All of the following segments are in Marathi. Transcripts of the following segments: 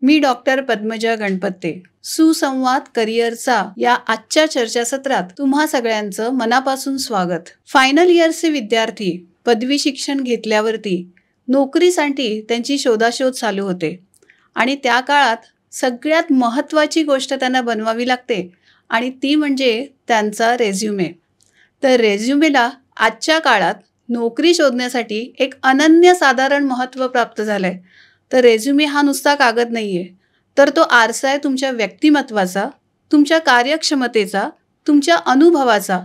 मी डॉक्टर पद्मजा गणपते. सुसंवाद करिअरचा या आजच्या चर्चासत्रात तुम्हा सगळ्यांचं मनापासून स्वागत. फायनल इयरचे विद्यार्थी पदवी शिक्षण घेतल्यावरती नोकरीसाठी त्यांची शोधाशोध चालू होते आणि त्या काळात सगळ्यात महत्त्वाची गोष्ट त्यांना बनवावी लागते आणि ती म्हणजे त्यांचा रेझ्युमे. तर रेझ्युमेला आजच्या काळात नोकरी शोधण्यासाठी एक अनन्यसाधारण महत्त्व प्राप्त झालं आहे. तर रेझ्युमे हा नुसता कागद नाही आहे, तर तो आरसा आहे तुमच्या व्यक्तिमत्वाचा, तुमच्या कार्यक्षमतेचा, तुमच्या अनुभवाचा,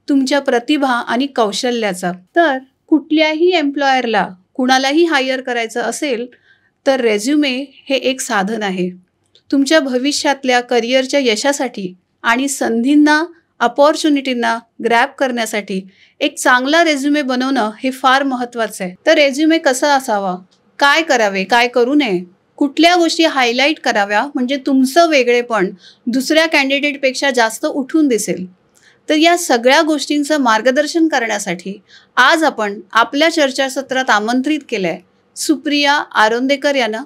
तुमच्या प्रतिभा आणि कौशल्याचा. तर कुठल्याही एम्प्लॉयरला कुणालाही हायर करायचं असेल तर रेझ्युमे हे एक साधन आहे. तुमच्या भविष्यातल्या करिअरच्या यशासाठी आणि संधींना, अपॉर्च्युनिटींना ग्रॅब करण्यासाठी एक चांगला रेझ्युमे बनवणं हे फार महत्त्वाचं आहे. तर रेझ्युमे कसा असावा, काय करावे, काय करू नये, कुठल्या गोष्टी हायलाईट कराव्या म्हणजे तुमचं वेगळेपण दुसऱ्या कॅन्डिडेटपेक्षा जास्त उठून दिसेल. तर या सगळ्या गोष्टींचं मार्गदर्शन करण्यासाठी आज आपण आपल्या चर्चासत्रात आमंत्रित केलं आहे सुप्रिया आरोंदेकर यांना.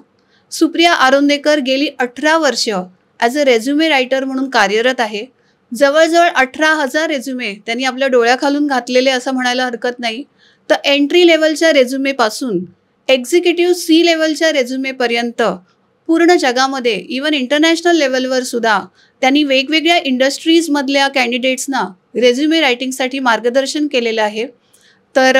सुप्रिया आरोंदेकर गेली 18 वर्ष ॲज अ रेझ्युमे रायटर म्हणून कार्यरत आहे. जवळजवळ 18,000 रेझ्युमे त्यांनी आपल्या डोळ्याखालून घातलेले असं म्हणायला हरकत नाही. तर एंट्री लेवलच्या रेझ्युमेपासून एक्झिक्युटिव्ह सी लेवलच्या रेझ्युमेपर्यंत पूर्ण जगामध्ये इवन इंटरनॅशनल लेवलवर सुद्धा त्यांनी वेगवेगळ्या इंडस्ट्रीजमधल्या कॅन्डिडेट्सना रेझ्युमे रायटिंगसाठी मार्गदर्शन केलेलं आहे. तर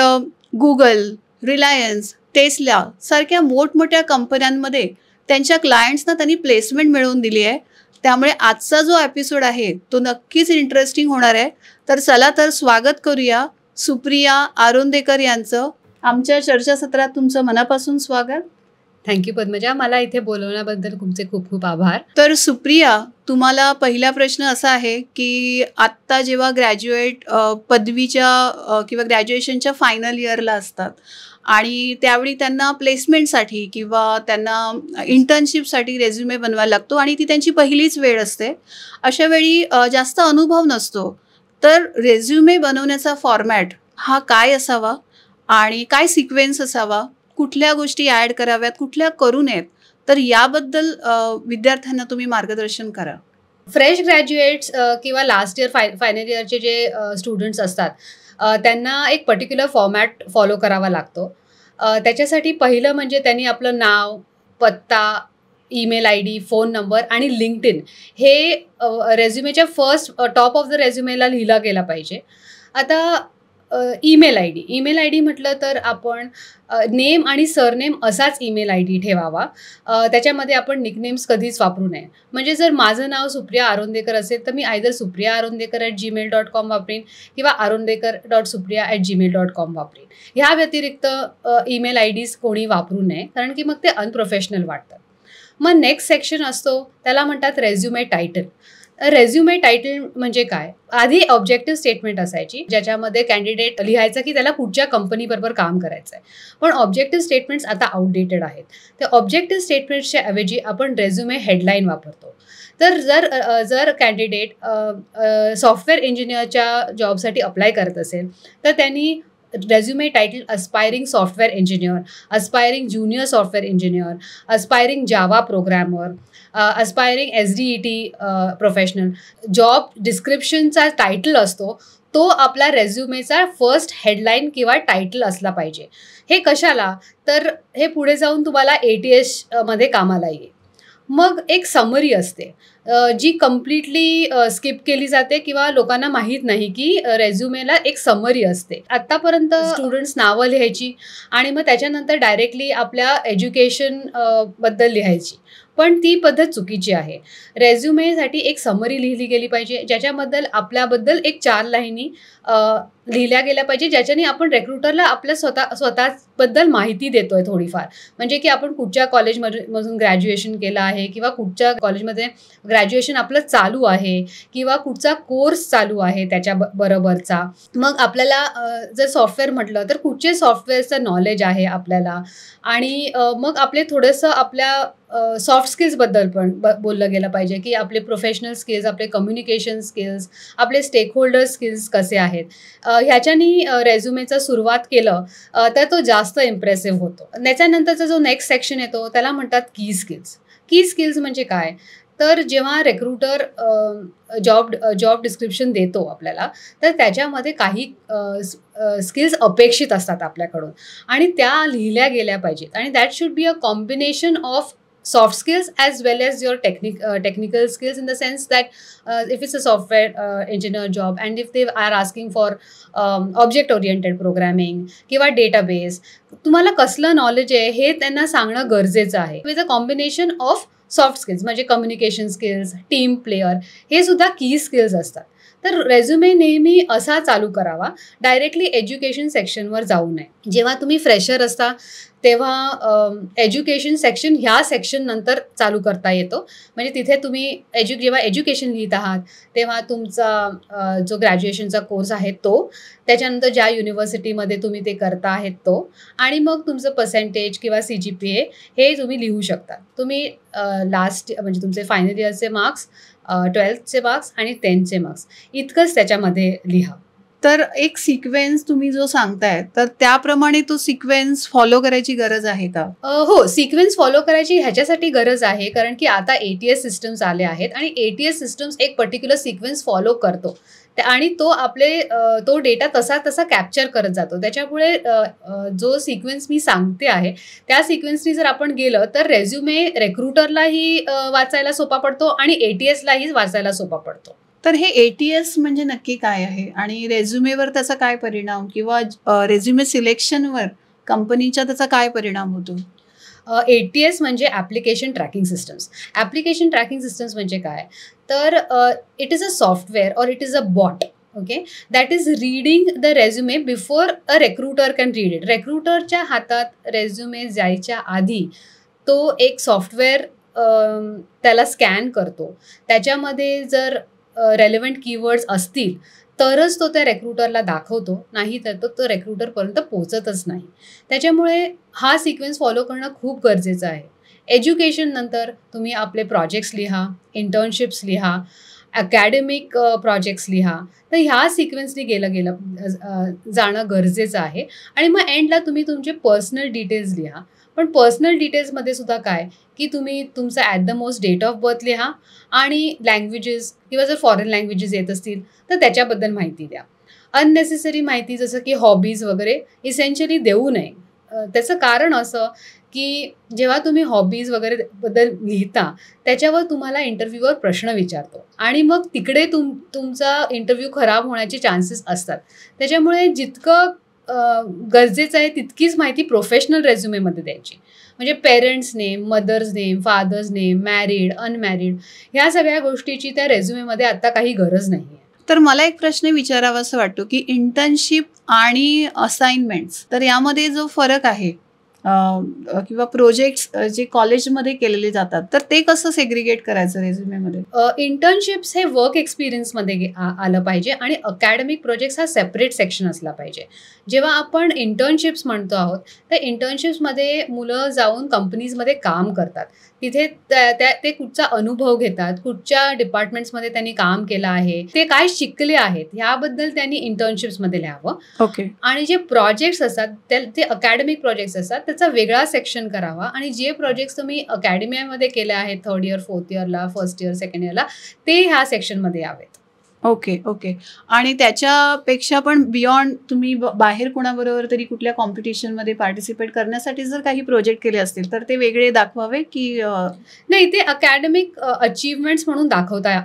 गुगल, रिलायन्स, टेस्ला सारख्या मोठमोठ्या कंपन्यांमध्ये त्यांच्या क्लायंट्सना त्यांनी प्लेसमेंट मिळवून दिली आहे. त्यामुळे आजचा जो एपिसोड आहे तो नक्कीच इंटरेस्टिंग होणार आहे. तर चला तर स्वागत करूया सुप्रिया आरोंदेकर यांचं. आमच्या चर्चासत्रात तुमचं मनापासून स्वागत. थँक्यू पद्मजा, मला इथे बोलवण्याबद्दल तुमचे खूप खूप आभार. तर सुप्रिया, तुम्हाला पहिला प्रश्न असा आहे की आत्ता जेव्हा ग्रॅज्युएट पदवीच्या किंवा ग्रॅज्युएशनच्या फायनल इयरला असतात आणि त्यावेळी त्यांना प्लेसमेंटसाठी किंवा त्यांना इंटर्नशिपसाठी रेझ्युमे बनवायला लागतो आणि ती त्यांची पहिलीच वेळ असते. अशा वेळी जास्त अनुभव नसतो. तर रेझ्युमे बनवण्याचा फॉर्मॅट हा काय असावा आणि काय सिक्वेन्स असावा, कुठल्या गोष्टी ॲड कराव्यात, कुठल्या करू नयेत, तर याबद्दल विद्यार्थ्यांना तुम्ही मार्गदर्शन करा. फ्रेश ग्रॅज्युएट्स किंवा लास्ट इयर फायनल इयरचे जे स्टुडंट्स असतात त्यांना एक पर्टिक्युलर फॉर्मॅट फॉलो करावा लागतो. त्याच्यासाठी पहिलं म्हणजे त्यांनी आपलं नाव, पत्ता, ईमेल ID, फोन नंबर आणि लिंक्डइन हे रेझ्युमेच्या फर्स्ट टॉप ऑफ द रेझ्युमेला लिहिला गेला पाहिजे. आता ईमेल ID म्हटलं तर आपण नेम आणि सरनेम असाच ईमेल ID ठेवावा. त्याच्यामध्ये आपण निकनेम्स कधीच वापरू नये. म्हणजे जर माझं नाव सुप्रिया आरोंदेकर असेल तर मी आयदर supriya.arondekar@gmail.com वापरीन किंवा arondekar.supriya@gmail.com वापरीन. ह्या व्यतिरिक्त ईमेल IDs कोणी वापरू नये, कारण की मग ते अनप्रोफेशनल वाटतात. मग नेक्स्ट सेक्शन असतो त्याला म्हणतात रेझ्युमे टायटल. रेझ्युमे टायटल म्हणजे काय? आधी ऑब्जेक्टिव्ह स्टेटमेंट असायची ज्याच्यामध्ये कॅन्डिडेट लिहायचं की त्याला कुठच्या कंपनीबरोबर काम करायचं आहे. पण ऑब्जेक्टिव्ह स्टेटमेंट्स आता आउटडेटेड आहेत. त्या ऑब्जेक्टिव्ह स्टेटमेंट्सच्या ऐवजी आपण रेझ्युमे हेडलाईन वापरतो. तर जर कॅन्डिडेट सॉफ्टवेअर इंजिनियरच्या जॉबसाठी अप्लाय करत असेल तर त्यांनी resume title aspiring software engineer, aspiring junior software engineer, aspiring Java programmer, aspiring SDET professional, job डिस्क्रिप्शनचा टायटल असतो तो आपला रेझ्युमेचा फर्स्ट हेडलाईन किंवा टायटल असला पाहिजे. हे कशाला? तर हे पुढे जाऊन तुम्हाला ATS मध्ये कामाला येईल. मग एक समरी असते जी कम्प्लिटली स्किप केली जाते किंवा लोकांना माहीत नाही की रेझ्युमेला एक समरी असते. आत्तापर्यंत स्टुडंट्स नावं लिहायची आणि मग त्याच्यानंतर डायरेक्टली आपल्या एज्युकेशन बद्दल लिहायची, पण ती पद्धत चुकीची आहे. रेझ्युमेसाठी एक समरी लिहिली गेली पाहिजे ज्याच्याबद्दल आपल्याबद्दल एक 4 लाईनी लिहिल्या गेल्या पाहिजे, ज्याच्याने आपण रेक्रुटरला आपल्या स्वतःबद्दल माहिती देतोय थोडीफार. म्हणजे की आपण कुठच्या कॉलेजमधून ग्रॅज्युएशन केलं आहे किंवा कुठच्या कॉलेजमध्ये ग्रॅज्युएशन आपलं चालू आहे किंवा कुठचा कोर्स चालू आहे त्याच्या बरोबरचा. मग आपल्याला जर सॉफ्टवेअर म्हटलं तर कुठचे सॉफ्टवेअरचं नॉलेज आहे आपल्याला. आणि मग आपले थोडंसं आपल्या सॉफ्ट स्किल्सबद्दल पण बोललं गेलं पाहिजे की आपले प्रोफेशनल स्किल्स, आपले कम्युनिकेशन स्किल्स, आपले स्टेकहोल्डर स्किल्स कसे आहेत. ह्याच्यानी रेझ्युमेचं सुरुवात केलं तर तो जास्त इम्प्रेसिव्ह होतो. त्याच्यानंतरचा जो नेक्स्ट सेक्शन येतो त्याला म्हणतात की स्किल्स. की स्किल्स म्हणजे काय, तर जेव्हा रिक्रुटर जॉब डिस्क्रिप्शन देतो आपल्याला, तर त्याच्यामध्ये काही स्किल्स अपेक्षित असतात आपल्याकडून आणि त्या लिहिल्या गेल्या पाहिजेत आणि that should be a combination of soft skills as well as your technical skills, in the sense that if it's a software engineer job and if they are asking for object oriented programming किंवा database, तुम्हाला कसलं नॉलेज आहे हे त्यांना सांगणं गरजेचं आहे. With a combination of soft skills म्हणजे कम्युनिकेशन स्किल्स, टीम प्लेअर, हे सुद्धा की स्किल्स असतात. तर रेझ्युमे नेहमी असा चालू करावा, डायरेक्टली एज्युकेशन सेक्शनवर जाऊ नये. जेव्हा तुम्ही फ्रेशर असता तेव्हा एज्युकेशन सेक्शन ह्या सेक्शन नंतर चालू करता येतो. म्हणजे तिथे तुम्ही जेव्हा एज्युकेशन लिहित आहात तेव्हा तुमचा जो ग्रॅज्युएशनचा कोर्स आहे तो, त्याच्यानंतर ज्या युनिव्हर्सिटीमध्ये तुम्ही ते करता आहेत तो, आणि मग तुमचं पर्सेंटेज किंवा CGPA हे तुम्ही लिहू शकता. तुम्ही लास्ट म्हणजे तुमचे फायनल इयरचे मार्क्स, 12th मार्क्स आणि 10th मार्क्स इतकंच त्याच्यामध्ये लिहा. तर एक सिक्वेन्स तुम्ही जो सांगताय तर त्याप्रमाणे तो सिक्वेन्स फॉलो करायची गरज आहे का? हो, सिक्वेन्स फॉलो करायची ह्याच्यासाठी गरज आहे कारण की आता ATS सिस्टम्स आले आहेत आणि ATS सिस्टम्स एक पर्टिक्युलर सिक्वेन्स फॉलो करतो आणि तो डेटा तसा कॅप्चर करत जातो. त्याच्यामुळे जो सिक्वेन्स मी सांगते आहे त्या सिक्वेन्सनी जर आपण गेलं तर रेझ्युमे रिक्रुटरलाही वाचायला सोपा पडतो आणि ATSलाही वाचायला सोपा पडतो. तर हे ATS म्हणजे नक्की काय आहे आणि रेझ्युमेवर त्याचा काय परिणाम किंवा रेझ्युमे सिलेक्शनवर कंपनीच्या त्याचा काय परिणाम होतो? ATS म्हणजे application tracking systems. Application tracking systems म्हणजे काय, तर इट इज अ सॉफ्टवेअर और it is a bot, okay, that is reading the resume before a recruiter can read it. रिक्रुटरच्या हातात रेझ्युमे जायच्या आधी तो एक सॉफ्टवेअर त्याला स्कॅन करतो. त्याच्यामध्ये जर रेलेव्हंट कीवर्ड्स असतील तरच तो त्या रिक्रुटरला दाखवतो, नाही तर तो रिक्रुटरपर्यंत पोहोचतच नाही. त्याच्यामुळे हा सिक्वेन्स फॉलो करणं खूप गरजेचं आहे. एज्युकेशन नंतर तुम्ही आपले प्रोजेक्ट्स लिहा, इंटर्नशिप्स लिहा, अकॅडमिक प्रोजेक्ट्स लिहा. तर ह्या सिक्वेन्सनी गेलं जाणं गरजेचं आहे. आणि मग एंडला तुम्ही तुमचे पर्सनल डिटेल्स लिहा. पण पर्सनल डिटेल्समध्ये सुद्धा काय की तुम्ही तुमचा at the most date of birth लिहा आणि लँग्वेजेस किंवा जर फॉरेन लँग्वेजेस येत असतील तर त्याच्याबद्दल माहिती द्या. अननेसेसरी माहिती जसं की हॉबीज वगैरे इसेन्शियली देऊ नये. त्याचं कारण असं की जेव्हा तुम्ही हॉबीज वगैरे बद्दल लिहिता त्याच्यावर तुम्हाला इंटरव्ह्यूवर प्रश्न विचारतो आणि मग तिकडे तुमचा इंटरव्ह्यू खराब होण्याचे चान्सेस असतात. त्याच्यामुळे जितकं गरजेचं आहे तितकीच माहिती प्रोफेशनल रेझ्युमेमध्ये द्यायची. म्हणजे parents name, mother's name, father's name, married, unmarried, ह्या सगळ्या गोष्टीची त्या रेझ्युमेमध्ये आता काही गरज नाही आहे. तर मला एक प्रश्न विचारावा असं वाटतो की इंटर्नशिप आणि असाइनमेंट्स, तर यामध्ये जो फरक आहे किंवा प्रोजेक्ट्स जे कॉलेजमध्ये केलेले जातात तर ते कसं सेग्रिगेट करायचं रेझ्युमेमध्ये? इंटर्नशिप्स हे वर्क एक्सपिरियन्समध्ये आलं पाहिजे आणि अकॅडमिक प्रोजेक्ट्स हा सेपरेट सेक्शन असला पाहिजे. जेव्हा आपण इंटर्नशिप्स म्हणतो आहोत तर इंटर्नशिप्समध्ये मुलं जाऊन कंपनीजमध्ये काम करतात. तिथे ते कुठचा अनुभव घेतात, कुठच्या डिपार्टमेंट्समध्ये त्यांनी काम केलं आहे, ते काय शिकले आहेत ह्याबद्दल त्यांनी इंटर्नशिप्समध्ये लिहावं. ओके. आणि जे प्रोजेक्ट्स असतात ते अकॅडमिक प्रोजेक्ट्स असतात त्याचा वेगळा सेक्शन करावा आणि जे प्रोजेक्ट्स तुम्ही अकॅडमियामध्ये केले आहेत 3rd इयर, 4th इयरला, 1st इयर, 2nd इयरला, ते ह्या सेक्शनमध्ये यावेत. ओके. आणि त्याच्यापेक्षा पण बियॉन्ड तुम्ही बाहेर कोणाबरोबर तरी कुठल्या कॉम्पिटिशनमध्ये पार्टिसिपेट करण्यासाठी जर काही प्रोजेक्ट केले असतील तर ते वेगळे दाखवावे की नाही, ते अकॅडमिक अचीवमेंट्स म्हणून दाखवता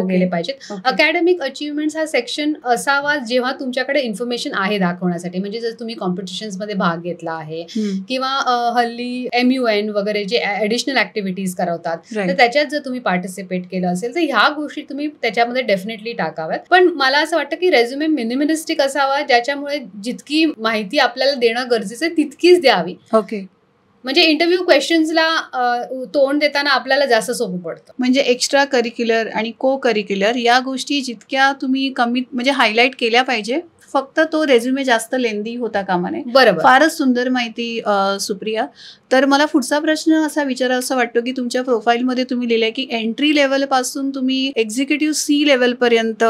गेले पाहिजेत. अकॅडमिक अचीवमेंट्स हा सेक्शन असावा जेव्हा तुमच्याकडे इन्फॉर्मेशन आहे दाखवण्यासाठी. म्हणजे जर तुम्ही कॉम्पिटिशन्समध्ये भाग घेतला आहे किंवा हल्ली MUN वगैरे जे ॲडिशनल ॲक्टिव्हिटीज करवतात तर त्याच्यात जर तुम्ही पार्टिसिपेट केलं असेल तर ह्या गोष्टी तुम्ही त्याच्यामध्ये डेफिनेटली टाकाव्यात. पण मला असं वाटतं की रेझ्युमे मिनिमलिस्टिक असावा ज्याच्यामुळे जितकी माहिती आपल्याला देणं गरजेचं आहे तितकीच द्यावी. ओके. म्हणजे इंटरव्ह्यू क्वेश्चन्सला तोंड देताना आपल्याला जास्त सोपं पडतं. म्हणजे एक्स्ट्रा करिक्युलर आणि को करिक्युलर या गोष्टी जितक्या तुम्ही कमी म्हणजे हायलाईट केल्या पाहिजे, फक्त तो रेझ्युमे जास्त लेंदी होता कामा नये. बरोबर. फारच सुंदर माहिती सुप्रिया. तर मला पुढचा प्रश्न असा विचारा असं वाटतो की तुमच्या प्रोफाईलमध्ये तुम्ही लिहिलंय की एंट्री लेवल पासून तुम्ही एक्झिक्युटिव्ह C लेवल पर्यंत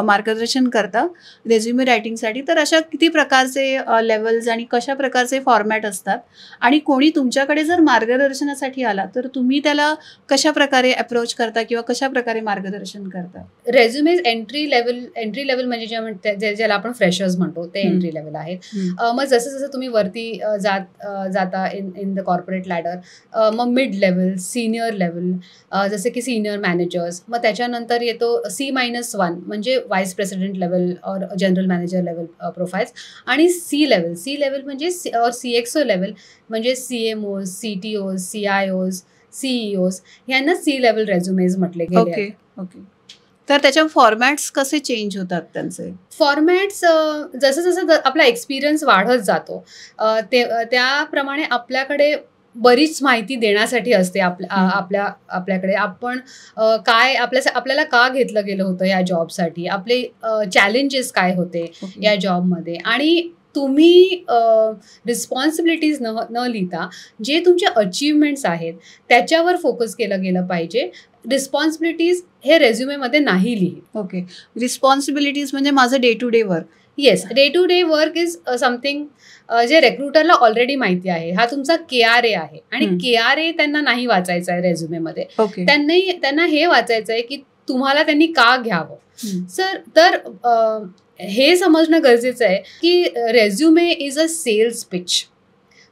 मार्गदर्शन करता रेझ्युमे रायटिंगसाठी. तर अशा किती प्रकारचे लेवल्स आणि कशा प्रकारचे फॉर्मॅट असतात आणि कोणी तुमच्याकडे जर मार्गदर्शनासाठी आला तर तुम्ही त्याला कशा प्रकारे अप्रोच करता किंवा कशा प्रकारे मार्गदर्शन करता? रेझ्युमेज एंट्री लेवल म्हणजे ज्याला आपण फ्रेशर्स म्हणतो ते एंट्री लेवल आहेत. मग जसं जसं तुम्ही वरती जाता इन द कॉर्पोरेट लॅडर, मग मिड लेवल, सिनियर लेवल, जसे की सिनियर मॅनेजर्स, मग त्याच्यानंतर येतो C-1 म्हणजे व्हाईस प्रेसिडेंट लेवल और जनरल मॅनेजर लेवल प्रोफाईल्स, आणि सी लेवल म्हणजे CXO लेवल म्हणजे CMOs, CTOs, CIOs, CEOs यांना सी लेवल रेझ्युमेज म्हटले गेले. Okay okay. तर त्याच्या फॉर्मॅट्स कसे चेंज होतात त्यांचे? फॉर्मॅट्स जसं जसं आपला एक्सपिरियन्स वाढत जातो त्याप्रमाणे आपल्याकडे बरीच माहिती देण्यासाठी असते आपल्याकडे. आपण काय आपल्याला का घेतलं गेलं होतं या जॉबसाठी, आपले चॅलेंजेस काय होते या जॉबमध्ये, आणि तुम्ही रिस्पॉन्सिबिलिटीज न लिहिता जे तुमचे अचीवमेंट्स आहेत त्याच्यावर फोकस केलं गेलं पाहिजे. रिस्पॉन्सिबिलिटीज हे रेझ्युमेमध्ये नाही लिहिली. ओके. रिस्पॉन्सिबिलिटीज म्हणजे माझं day to day work. Yes, day to day work is something जे रेक्रुटरला ऑलरेडी माहिती आहे. हा तुमचा KRA आहे आणि KRA त्यांना नाही वाचायचा आहे रेझ्युमेमध्ये. त्यांना हे वाचायचं आहे की तुम्हाला त्यांनी का घ्यावं. तर हे समजणं गरजेचं आहे की resume is a sales pitch.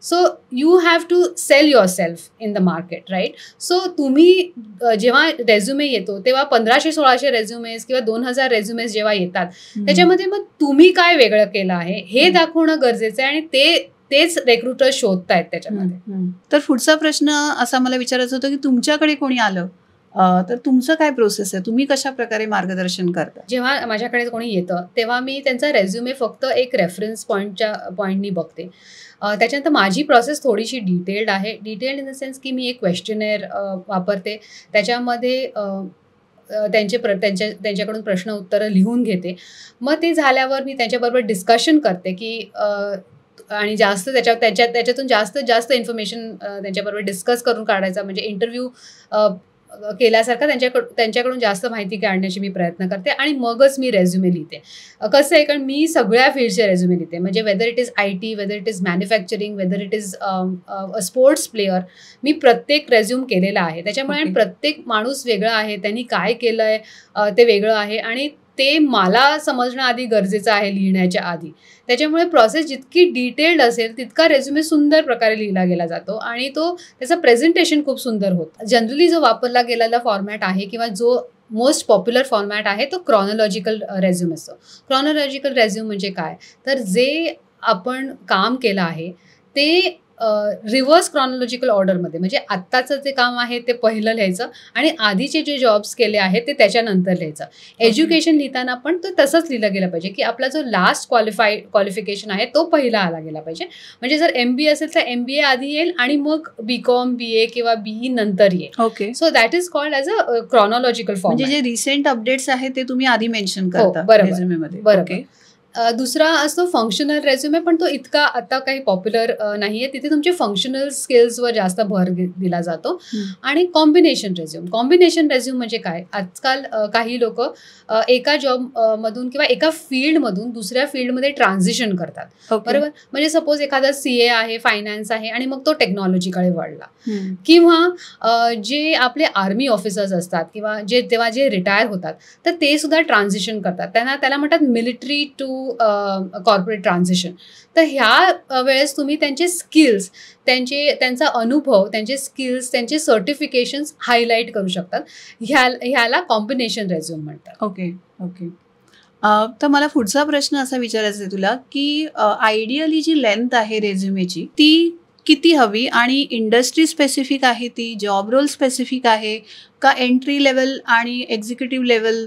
So you have to sell yourself in the market, right? So तुम्ही जेव्हा रेझ्युमे येतो तेव्हा 1500-1600 रेझ्युमेज किंवा 2000 रेझ्युमेज जेव्हा येतात त्याच्यामध्ये मग तुम्ही काय वेगळं केलं आहे हे दाखवणं गरजेचं आहे, आणि तेच रेक्रुटर शोधतायत त्याच्यामध्ये. तर पुढचा प्रश्न असा मला विचारायचा होता की तुमच्याकडे कोणी आलं तर तुमचं काय प्रोसेस आहे, तुम्ही कशा प्रकारे मार्गदर्शन करता? जेव्हा माझ्याकडे कोणी येतं तेव्हा मी त्यांचा रेझ्युमे फक्त एक रेफरन्स पॉईंटनी बघते. त्याच्यानंतर माझी प्रोसेस थोडीशी डिटेल्ड आहे. डिटेल्ड इन द सेन्स की मी एक क्वेश्चनेअर वापरते, त्याच्यामध्ये त्यांच्याकडून प्रश्न उत्तरं लिहून घेते. मग ते झाल्यावर मी त्यांच्याबरोबर डिस्कशन करते की आणि जास्त त्याच्यातून जास्तीत जास्त इन्फॉर्मेशन त्यांच्याबरोबर डिस्कस करून काढायचा, म्हणजे इंटरव्ह्यू केल्यासारखं त्यांच्याकडून जास्त माहिती काढण्याची मी प्रयत्न करते, आणि मगच मी रेझ्युमे लिहिते. कसं आहे, कारण मी सगळ्या फील्डचे रेझ्युमे लिहिते, म्हणजे whether it is IT, whether it is manufacturing, whether it is sports player, मी प्रत्येक रेझ्युम केलेला आहे. त्याच्यामुळे प्रत्येक माणूस वेगळा आहे, त्यांनी काय केलं आहे ते वेगळं आहे, आणि ते मला समजणं आधी गरजेचं आहे लिहिण्याच्या आधी. त्याच्यामुळे प्रोसेस जितकी डिटेल्ड असेल तितका रेझ्युमे सुंदर प्रकारे लिहिला गेला जातो, आणि त्याचं प्रेझेंटेशन खूप सुंदर होतं. जनरली जो वापरला गेलेला फॉर्मॅट आहे किंवा जो मोस्ट पॉप्युलर फॉर्मॅट आहे तो क्रॉनॉलॉजिकल रेझ्युम असतो. क्रॉनॉलॉजिकल रेझ्युम म्हणजे काय, तर जे आपण काम केलं आहे ते रिव्हर्स क्रॉनॉलॉजिकल ऑर्डरमध्ये, म्हणजे आत्ताचं जे काम आहे ते पहिलं लिहायचं आणि आधीचे जे जॉब्स केले आहेत ते त्याच्यानंतर लिहायचं. एज्युकेशन लिहिताना पण तो तसंच लिहिलं गेलं पाहिजे की आपला जो लास्ट क्वालिफिकेशन आहे तो पहिला आला गेला पाहिजे. म्हणजे जर MBA असेल तर MBA आधी येईल आणि मग BCom, BA किंवा BE नंतर येईल. Okay. So that is called as a chronological form. म्हणजे जे रिसेंट अपडेट्स आहेत ते तुम्ही आधी मेन्शन करता रेझ्युमेमध्ये. बरोबर. दुसरा असतो फंक्शनल रेझ्युमे, पण तो इतका आता काही पॉप्युलर नाहीये. तिथे तुमचे फंक्शनल स्किल्सवर जास्त भर दिला जातो. आणि कॉम्बिनेशन रेझ्युम म्हणजे काय, आजकाल काही लोक एका जॉब मधून किंवा एका फील्डमधून दुसऱ्या फील्डमध्ये ट्रान्झिशन करतात. बरोबर. म्हणजे सपोज एखादा CA आहे, फायनान्स आहे, आणि मग तो टेक्नॉलॉजीकडे वळला, किंवा जे आपले आर्मी ऑफिसर्स असतात किंवा तेव्हा जे रिटायर होतात तर ते सुद्धा ट्रान्झिशन करतात. त्याला म्हणतात मिलिटरी टू कॉर्पोरेट ट्रान्झिशन. तर ह्या वेळेस तुम्ही त्यांचे स्किल्स, त्यांचा अनुभव, त्यांचे स्किल्स, त्यांचे सर्टिफिकेशन्स हायलाईट करू शकतात. ह्याला कॉम्बिनेशन रेझ्युम म्हणतात. Okay okay. तर मला पुढचा प्रश्न असा विचारायचा आहे तुला की आयडियली जी लेंथ आहे रेझ्युमेची ती किती हवी, आणि इंडस्ट्री स्पेसिफिक आहे ती, जॉब रोल स्पेसिफिक आहे का, एंट्री लेवल आणि एक्झिक्युटिव्ह लेवल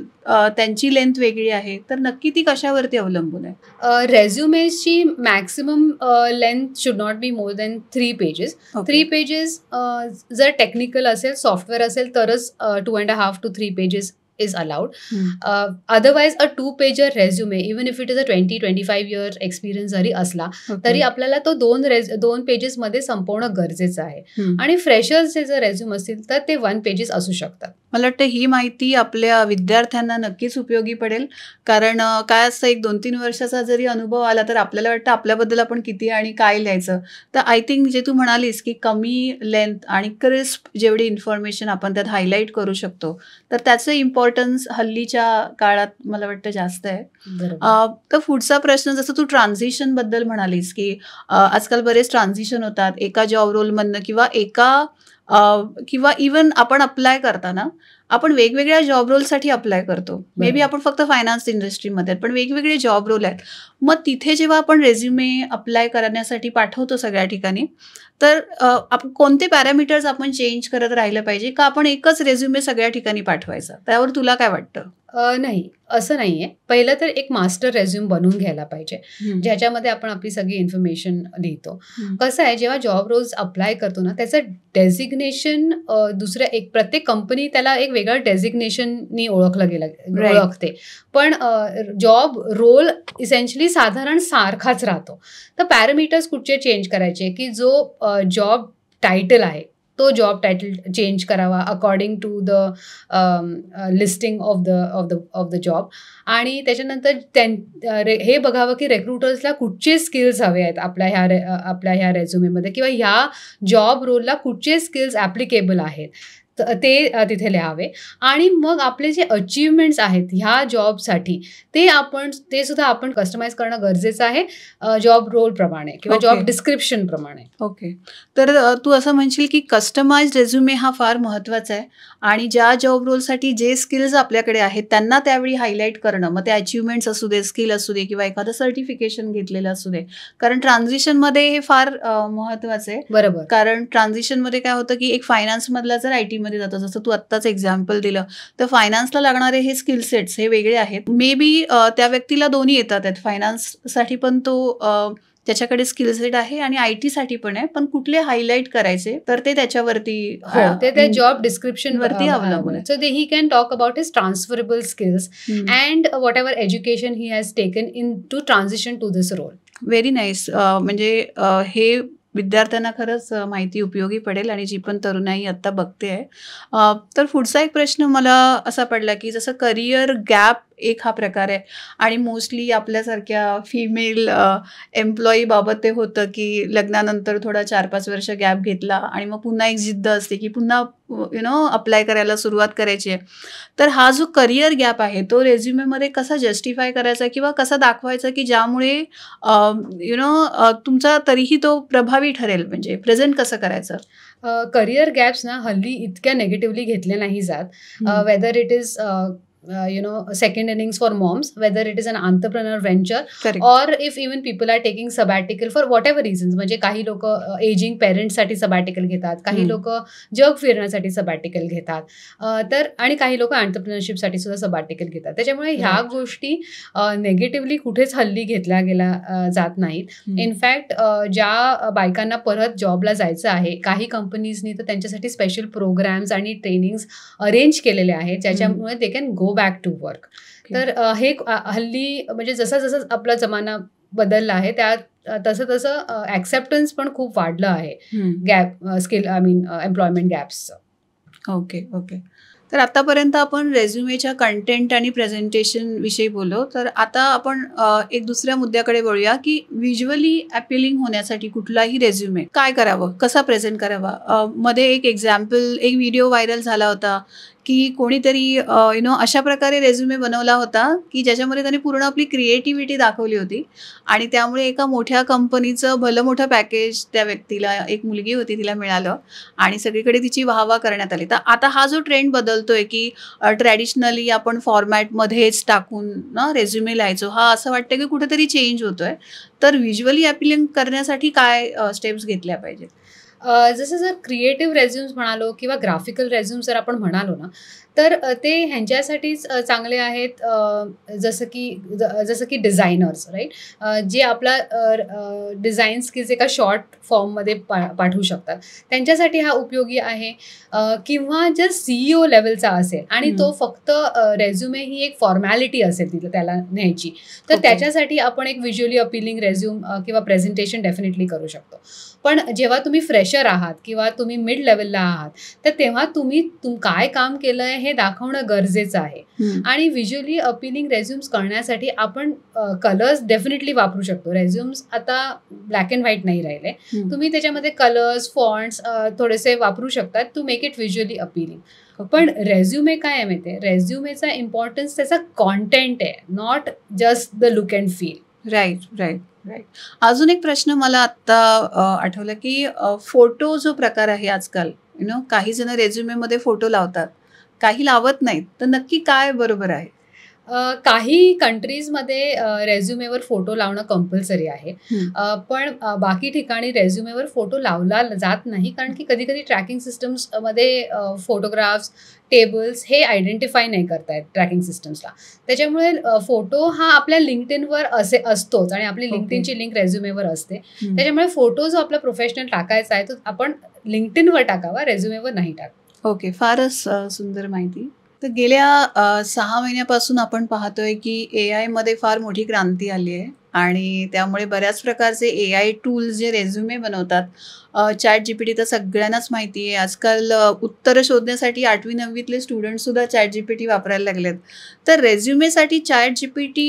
त्यांची लेंथ वेगळी आहे, तर नक्की ती कशावरती अवलंबून आहे? रेझ्युमेची maximum length should not be more than 3 pages. 3 pages जर टेक्निकल असेल, सॉफ्टवेअर असेल तरच 2.5 to 3 pages is allowed. Otherwise a 2-pager resume, even if it is a 20-25 year experience जरी असला तरी आपल्याला तो 2 पेजेस मध्ये संपवणं गरजेचं आहे. आणि फ्रेशर्सचे जर रेझ्युम असतील तर ते 1 पेजेस असू शकतात. मला वाटतं ही माहिती आपल्या विद्यार्थ्यांना नक्कीच उपयोगी पडेल, कारण काय असतं, 1-2-3 वर्षाचा जरी अनुभव आला तर आपल्याला वाटतं आपल्याबद्दल आपण किती आणि काय लिहायचं. तर आय थिंक जे तू म्हणालीस की कमी लेंथ आणि क्रिस्प जेवढी इन्फॉर्मेशन आपण त्यात हायलाईट करू शकतो तर त्याचं इम्पॉर्टन्स हल्लीच्या काळात मला वाटतं जास्त आहे. तर पुढचा प्रश्न, जसं तू ट्रान्झिशन बद्दल म्हणालीस की आजकाल बरेच ट्रान्झिशन होतात एका जॉब रोलमधनं किंवा इवन आपण अप्लाय करताना आपण वेगवेगळ्या जॉब रोलसाठी अप्लाय करतो. मे बी आपण फक्त फायनान्स इंडस्ट्रीमध्ये पण वेगवेगळे जॉब रोल आहेत. मग तिथे जेव्हा आपण रेझ्युमे अप्लाय करण्यासाठी पाठवतो सगळ्या ठिकाणी, तर आपण कोणते पॅरामीटर्स आपण चेंज करत राहिलं पाहिजे का आपण एकच रेझ्युमे सगळ्या ठिकाणी पाठवायचा? त्यावर तुला काय वाटतं? नाही, असं नाहीये. पहिलं तर एक मास्टर रेझ्युम बनवून घ्यायला पाहिजे ज्याच्यामध्ये आपण आपली सगळी इन्फॉर्मेशन लिहितो. कसं आहे, जेव्हा जॉब रोल्स अप्लाय करतो ना त्याचं डेझिग्नेशन प्रत्येक कंपनी त्याला एक वेगळं डेझिग्नेशननी ओळखते. पण जॉब रोल इसेन्शियली साधारण सारखाच राहतो. तर पॅरामीटर्स कुठचे चेंज करायचे की जो जॉब टायटल आहे तो जॉब टायटल चेंज करावा according to the listing of the job. आणि त्याच्यानंतर हे बघावं की रिक्रुटर्सला कुठचे स्किल्स हवे आहेत आपल्या ह्या रेझ्युमेमध्ये किंवा ह्या जॉब रोलला कुठचे स्किल्स ॲप्लिकेबल आहेत ते तिथे लिहावे. आणि मग आपले जे अचीवमेंट्स आहेत ह्या जॉबसाठी ते सुद्धा आपण कस्टमाइज करणं गरजेचं आहे जॉब रोल प्रमाणे किंवा जॉब डिस्क्रिप्शन प्रमाणे. ओके, तर तू असं म्हणशील की कस्टमाइज रेझ्युमे हा फार महत्त्वाचा आहे आणि ज्या जॉब रोलसाठी जे स्किल्स आपल्याकडे आहेत त्यांना त्यावेळी हायलाईट करणं, मग ते अचीवमेंट्स असू दे, स्किल असू दे किंवा एखादं सर्टिफिकेशन घेतलेलं असू दे, कारण ट्रान्झिशनमध्ये हे फार महत्त्वाचं आहे. बरोबर, कारण ट्रान्झिशनमध्ये काय होतं की एक फायनान्समधला जर IT मध्ये जातो, जसं तू आत्ताच एक्झाम्पल दिलं, तर फायनान्सला लागणारे हे स्किल सेट्स हे वेगळे आहेत. मे बी त्या व्यक्तीला दोन्ही येतात आहेत, फायनान्ससाठी पण तो त्याच्याकडे स्किल सेट आहे आणि IT साठी पण आहे, पण कुठले हायलाईट करायचे तर ते त्याच्यावरती ते जॉब डिस्क्रिप्शन वरती अवलंबून आहे. So they he can talk about his transferable skills and whatever education he has taken into transition to this role. Very nice. म्हणजे हे विद्यार्थ्यांना खरंच माहिती उपयोगी पडेल आणि जी पण तरुणाई आत्ता बघते आहे. तर पुढचा एक प्रश्न मला असा पडला की जसं करिअर गॅप एक हा प्रकार आहे आणि मोस्टली आपल्यासारख्या फिमेल एम्प्लॉई बाबत ते होतं की लग्नानंतर थोडा 4-5 वर्ष गॅप घेतला आणि मग पुन्हा एक जिद्द असते की पुन्हा अप्लाय करायला सुरुवात करायची आहे. तर हा जो करिअर गॅप आहे तो रेझ्युमेमध्ये कसा जस्टिफाय करायचा किंवा कसा दाखवायचा की ज्यामुळे तुमचा तरीही तो प्रभावी ठरेल, म्हणजे प्रेझेंट कसं करायचं? करिअर गॅप्स ना हल्ली इतक्या नेगेटिव्हली घेतले नाही जात. Weather it is second innings for moms, whether it is an entrepreneur venture. Correct. Or if even people are taking sabbatical for whatever reasons. म्हणजे काही लोक एजिंग पेरेंट्ससाठी सबॅटिकल घेतात, काही लोक जग फिरण्यासाठी सबॅटिकल घेतात, तर आणि काही लोक एंटरप्रेन्योरशिपसाठी सुद्धा सबॅटिकल घेतात. त्याच्यामुळे ह्या गोष्टी नेगेटिव्हली कुठेच हल्ली घेतल्या गेल्या जात नाहीत. इनफॅक्ट ज्या बायकांना परत जॉबला जायचं आहे, काही कंपनीजनी तर त्यांच्यासाठी स्पेशल प्रोग्राम्स आणि ट्रेनिंग्स अरेंज केलेले आहेत ज्याच्यामुळे they can go back to work. तर हे हल्ली म्हणजे जसा आपला जमाना बदलला आहे तसं ऍक्सेप्टन्स पण खूप वाढलं आहे एम्प्लॉयमेंट गॅप्सचं. ओके. तर आतापर्यंत आपण रेझ्युमेच्या कंटेंट आणि प्रेझेंटेशन विषयी बोललो. तर आता आपण एक दुसऱ्या मुद्द्याकडे वळूया की व्हिज्युअली अपीलिंग होण्यासाठी कुठलाही रेझ्युमे काय करावं, कसा प्रेझेंट करावा. मध्ये एक व्हिडिओ व्हायरल झाला होता की कोणीतरी अशा प्रकारे रेझ्युमे बनवला होता की ज्याच्यामध्ये त्यांनी पूर्ण आपली क्रिएटिव्हिटी दाखवली होती आणि त्यामुळे एका मोठ्या कंपनीचं भलं मोठं पॅकेज त्या व्यक्तीला, एक मुलगी होती तिला मिळालं आणि सगळीकडे तिची वाहवा करण्यात आली. तर आता हा जो ट्रेंड बदलतोय की ट्रॅडिशनली आपण फॉर्मॅटमध्येच टाकून रेझ्युमे लिहायचो, हा असं वाटतं की कुठेतरी चेंज होतोय. तर व्हिज्युअली अपीलिंग करण्यासाठी काय स्टेप्स घेतल्या पाहिजेत? जसं जर क्रिएटिव्ह रेझ्युम्स म्हणालो किंवा ग्राफिकल रेझ्युम्स जर आपण म्हणालो ना, तर ते ह्यांच्यासाठीच चांगले आहेत, जसं की डिझायनर्स, राईट, जे आपला डिझाईन स्किल्स एका शॉर्ट फॉर्ममध्ये पाठवू शकतात, त्यांच्यासाठी हा उपयोगी आहे. किंवा जर CEO लेवलचा असेल आणि तो फक्त रेझ्युमे ही एक फॉर्मॅलिटी असेल तिथं त्याला न्यायची, तर Okay. त्याच्यासाठी आपण एक व्हिज्युअली अपिलिंग रेझ्यूम किंवा प्रेझेंटेशन डेफिनेटली करू शकतो. पण जेव्हा तुम्ही फ्रेशर आहात किंवा तुम्ही मिड लेवलला आहात, तर तेव्हा तुम्ही काय काम केलंय हे दाखवणं गरजेचं आहे. आणि व्हिज्युअली अपिलिंग रेझ्युम्स करण्यासाठी आपण कलर्स डेफिनेटली वापरू शकतो. रेझ्युम्स आता ब्लॅक अँड व्हाईट नाही राहिले. तुम्ही त्याच्यामध्ये कलर्स, फॉन्ट्स थोडेसे वापरू शकतात to make it visually appealing. पण रेझ्युमे काय आहे माहिती आहे, रेझ्युमेचा इम्पॉर्टन्स त्याचा कॉन्टेंट आहे, not just the look and feel. Right right right. अजून एक प्रश्न मला आत्ता आठवला की फोटो जो प्रकार आहे आजकाल, काही जण रेझ्युमेमध्ये फोटो लावतात, काही लावत नाहीत, तर नक्की काय बरोबर आहे? काही कंट्रीजमध्ये रेझ्युमेवर फोटो लावणं कंपल्सरी आहे. पण बाकी ठिकाणी रेझ्युमेवर फोटो लावला जात नाही, कारण की कधी कधी ट्रॅकिंग सिस्टम्समध्ये फोटोग्राफ्स, टेबल्स हे आयडेंटिफाय नाही करतायत ट्रॅकिंग सिस्टम्सला. त्याच्यामुळे फोटो हा आपल्या लिंक्डइनवर असतोच आणि आपली लिंक्डइनची लिंक रेझ्युमेवर असते. त्याच्यामुळे फोटो जो आपला प्रोफेशनल टाकायचा आहे तो आपण लिंक्डइनवर टाकावा, रेझ्युमेवर नाही टाकावा. ओके, फारच सुंदर माहिती. तर गेल्या 6 महिन्यापासून आपण पाहतोय की AI मध्ये फार मोठी क्रांती आली आहे आणि त्यामुळे बऱ्याच प्रकारचे AI टूल्स जे रेझ्युमे बनवतात, ChatGPT तर सगळ्यांनाच माहिती आहे. आजकाल उत्तरं शोधण्यासाठी 8वी-9वीतले स्टुडंटसुद्धा ChatGPT वापरायला लागलेत. तर रेझ्युमेसाठी ChatGPT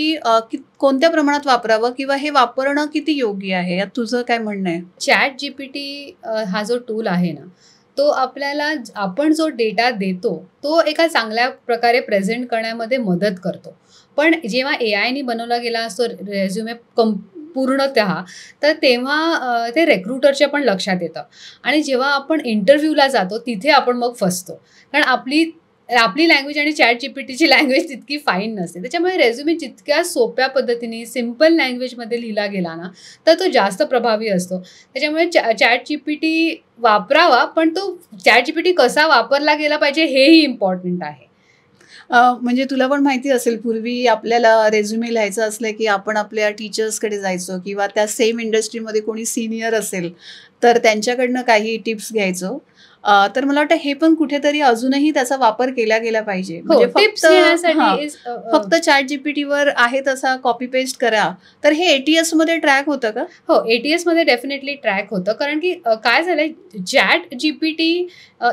कोणत्या प्रमाणात वापरावं किंवा हे वापरणं किती योग्य आहे, यात तुझं काय म्हणणं आहे? ChatGPT हा जो टूल आहे ना, तो आपल्याला आपण जो डेटा देतो तो एका चांगल्या प्रकारे प्रेझेंट करण्यामध्ये मदत करतो. पण जेव्हा AIने बनवला गेला असतो रेझ्युमे पूर्णतः, तर तेव्हा ते रिक्रुटरच्या पण लक्षात येतं आणि जेव्हा आपण इंटरव्ह्यूला जातो तिथे आपण मग फसतो, कारण आपली लँग्वेज आणि ChatGPTची लँग्वेज तितकी फाईन नसते. त्याच्यामुळे रेझ्युमे जितक्या सोप्या पद्धतीने सिम्पल लँग्वेजमध्ये लिहिला गेला ना, तर तो जास्त प्रभावी असतो. त्याच्यामुळे ChatGPT वापरावा, पण तो ChatGPT कसा वापरला गेला पाहिजे हेही इम्पॉर्टंट आहे. म्हणजे तुला पण माहिती असेल, पूर्वी आपल्याला रेझ्युमे लिहायचं असलं की आपण आपल्या टीचर्सकडे जायचो किंवा त्या सेम इंडस्ट्रीमध्ये कोणी सिनियर असेल तर त्यांच्याकडनं काही टिप्स घ्यायचो. तर मला वाटतं हे पण कुठेतरी अजूनही त्याचा वापर केला गेला पाहिजे. म्हणजे टिप्स घेण्यासाठी फक्त ChatGPTवर आहे तसा कॉपी पेस्ट करा, तर हे ATS मध्ये ट्रॅक होतं का? हो, ATS मध्ये डेफिनेटली ट्रॅक होतं, कारण की काय झालंय, ChatGPT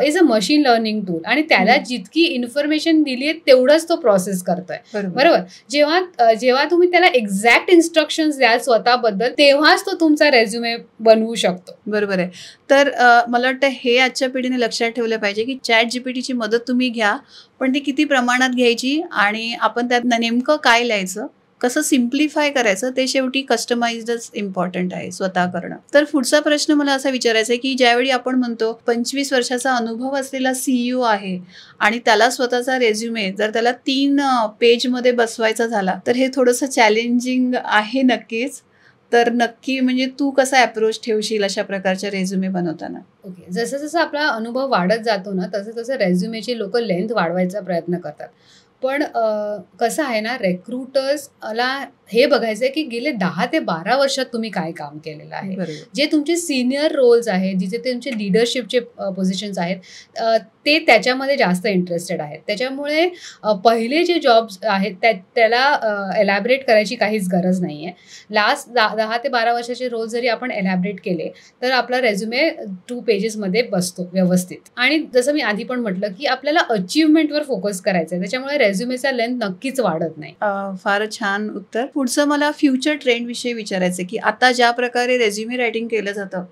is a machine learning tool आणि त्याला जितकी इन्फॉर्मेशन दिली आहे तेवढंच तो प्रोसेस करतोय. बरोबर. जेव्हा तुम्ही त्याला एक्झॅक्ट इन्स्ट्रक्शन्स द्याल स्वतःबद्दल, तेव्हाच तो तुमचा रेझ्युमे बनवू शकतो. बरोबर आहे. तर मला वाटतं हे आजच्या पिढीने लक्षात ठेवलं पाहिजे की ChatGPTची मदत तुम्ही घ्या, पण ती किती प्रमाणात घ्यायची आणि आपण त्यात नेमकं काय लिहायचं, कसं सिम्प्लिफाय करायचं, ते शेवटी कस्टमाइज्डच इम्पॉर्टंट आहे, स्वतः करणं. तर पुढचा प्रश्न मला असा विचारायचा आहे की ज्यावेळी आपण म्हणतो 25 वर्षाचा अनुभव असलेला CEO आहे आणि त्याला स्वतःचा रेझ्युमे जर त्याला 3 पेजमध्ये बसवायचा झाला, तर हे थोडंसं चॅलेंजिंग आहे नक्कीच. तर नक्की म्हणजे तू कसा अप्रोच ठेवशील अशा प्रकारच्या रेझ्युमे बनवताना? ओके, जसं जसं आपला अनुभव वाढत जातो ना, तसं तसं रेझ्युमेची लोक लेंथ वाढवायचा प्रयत्न करतात. पण कसं आहे ना, रिक्रुटर्सला हे बघायचं आहे की गेले 10 ते 12 वर्षात तुम्ही काय काम केलेलं आहे. जे तुमचे सिनियर रोल्स आहेत, जिथे तुमचे लिडरशिपचे पोझिशन्स आहेत, ते त्याच्यामध्ये जास्त इंटरेस्टेड आहेत. त्याच्यामुळे पहिले जे जॉब्स आहेत त्याला एलॅबरेट करायची काहीच गरज नाही आहे. लास्ट 10 ते 12 वर्षाचे रोल जरी आपण एलॅबरेट केले तर आपला रेझ्युमे 2 पेजेसमध्ये बसतो व्यवस्थित. आणि जसं मी आधी पण म्हटलं की आपल्याला अचीवमेंटवर फोकस करायचं आहे, त्याच्यामुळे रेझ्युमेचा लेंथ नक्कीच वाढत नाही. फारच छान उत्तर. पुढचं मला फ्युचर ट्रेंड विषयी विचारायचं की आता ज्या प्रकारे रेझ्युमे रायटिंग केलं जातं,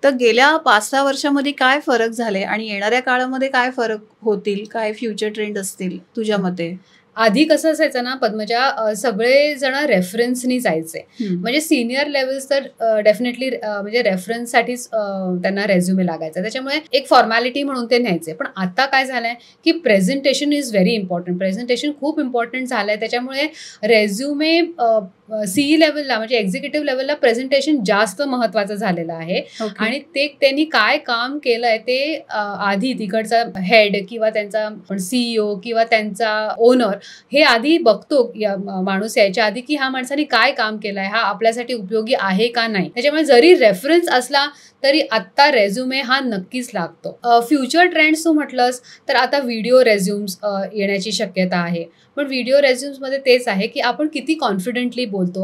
तर गेल्या 5-6 वर्षामध्ये काय फरक झाले आणि येणाऱ्या काळामध्ये काय फरक होतील, काय फ्युचर ट्रेंड असतील तुझ्या मते? आधी कसं असायचं ना पद्मजा, सगळे जण रेफरन्सनी जायचे. म्हणजे सिनियर लेवल्स तर डेफिनेटली म्हणजे रेफरन्ससाठीच त्यांना रेझ्युमे लागायचा, त्याच्यामुळे एक फॉर्मॅलिटी म्हणून ते न्यायचे. पण आता काय झालंय की presentation is very important. Presentation खूप इम्पॉर्टंट झालंय, त्याच्यामुळे रेझ्युमे सीई लेवलला म्हणजे एक्झिक्युटिव्ह लेवलला प्रेझेंटेशन जास्त महत्वाचं झालेलं आहे. आणि त्यांनी काय काम केलंय ते आधी तिकडचा हेड किंवा त्यांचा सीईओ किंवा त्यांचा ओनर हे आधी बघतो माणूस यायच्या आधी की ह्या माणसाने काय काम केलंय, हा आपल्यासाठी उपयोगी आहे का नाही. त्याच्यामुळे जरी रेफरन्स असला तरी आत्ता रेझ्युमे हा नक्कीच लागतो. फ्युचर ट्रेंड्स तू म्हटलंस तर आता व्हिडिओ रेझ्युम्स येण्याची शक्यता आहे. पण व्हिडिओ रेझ्युम्समध्ये तेच आहे की आपण किती कॉन्फिडेंटली बोलतो,